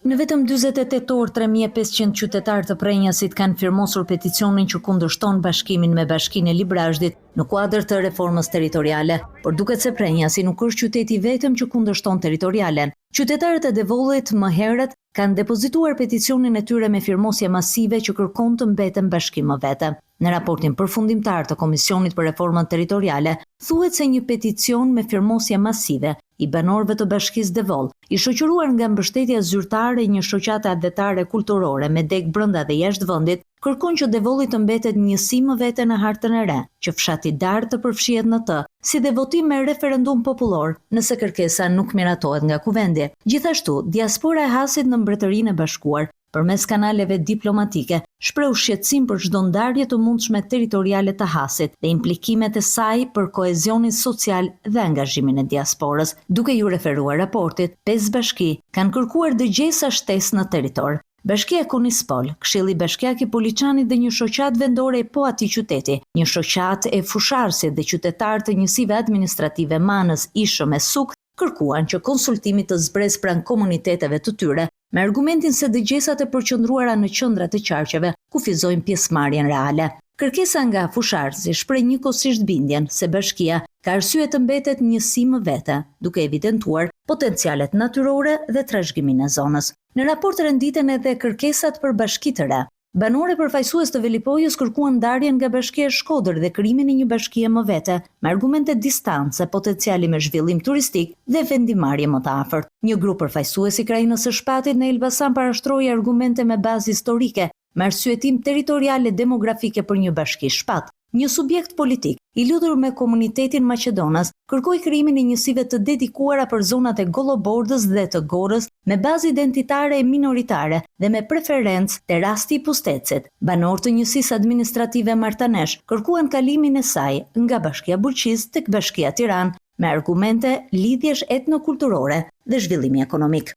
Në vetëm 48 orë, 3500 qytetarë të Prenjasit kanë firmosur peticionin që kundërshton bashkimin me Bashkinë e Librazhdit në kuadër të reformës territoriale, por duket se Prenjasi nuk është qyteti vetëm që kundërshton territorialen. Qytetarët e Devollit më herët kanë depozituar peticionin e tyre me firmosje masive që kërkon të mbeten bashkim më vete. Në raportin përfundimtar të Komisionit për Reformën Territoriale, thuhet se një peticion me firmosje masive i banorëve të Bashkisë Devoll, i shoqëruar nga mbështetja zyrtare e një shoqate adhetare kulturore me deg brenda dhe jashtë vendit, kërkon që Devolli të mbetet njësi më vete në hartën e re, që fshati Dar të përfshihet në të, si dhe votim me referendum popullor, nëse kërkesa nuk miratohet nga kuvendi. Gjithashtu, diaspora e Hasit në Mbretërinë e Bashkuar, përmes kanaleve diplomatike, shpreu shqetësim për çdo ndarje të mundshme territoriale të Hasit dhe implikimet e saj për koezionin social dhe angazhimin e diasporës. Duke ju referuar raportit, 5 bashki kanë kërkuar dëgjesa shtesë në territor. Bashkia e Kunispol, Këshilli Bashkiak i Poliçanit dhe një shoqat vendore e po atij qyteti, një shoqat e Fusharësit dhe qytetarë të njësive administrative Manës, Ishëm e Suk kërkuan që konsultimi të zbresë pranë komuniteteve të tyre, me argumentin se dëgjesat e përqendruara në qendrat e qarqeve kufizojnë pjesëmarrjen reale. Kërkesa nga fusharësi shpreh njëkohësisht bindjen se bashkia ka arsye të mbetet njësi më vete, duke evidentuar potencialet natyrore dhe trashëgimin e zonës. Në raport renditen edhe kërkesat për bashki të re. Banore përfaqësues të Velipojës kërkuan ndarjen nga Bashkia e Shkodër dhe krijimin e një bashkie më vete, me argumente distance, potenciali me zhvillim turistik dhe vendimarrje më të afërt. Një grup përfaqësues i Krajinës së Shpatit në Elbasan parashtroi argumente me bazë historike, me arsyetim territoriale demografike për një bashki Shpat. Një subjekt politik i lidhur me komunitetin Maqedonas kërkoi krijimin e njësive të dedikuara për zonat e Gollobordës dhe të Gorës me bazë identitare e minoritare dhe me preferencë te rasti i Pustecit. Banorë të njësisë administrative Martanesh kërkuan kalimin e saj nga Bashkia Bulqiz tek Bashkia Tiranë me argumente lidhjesh etnokulturore dhe zhvillimi ekonomik.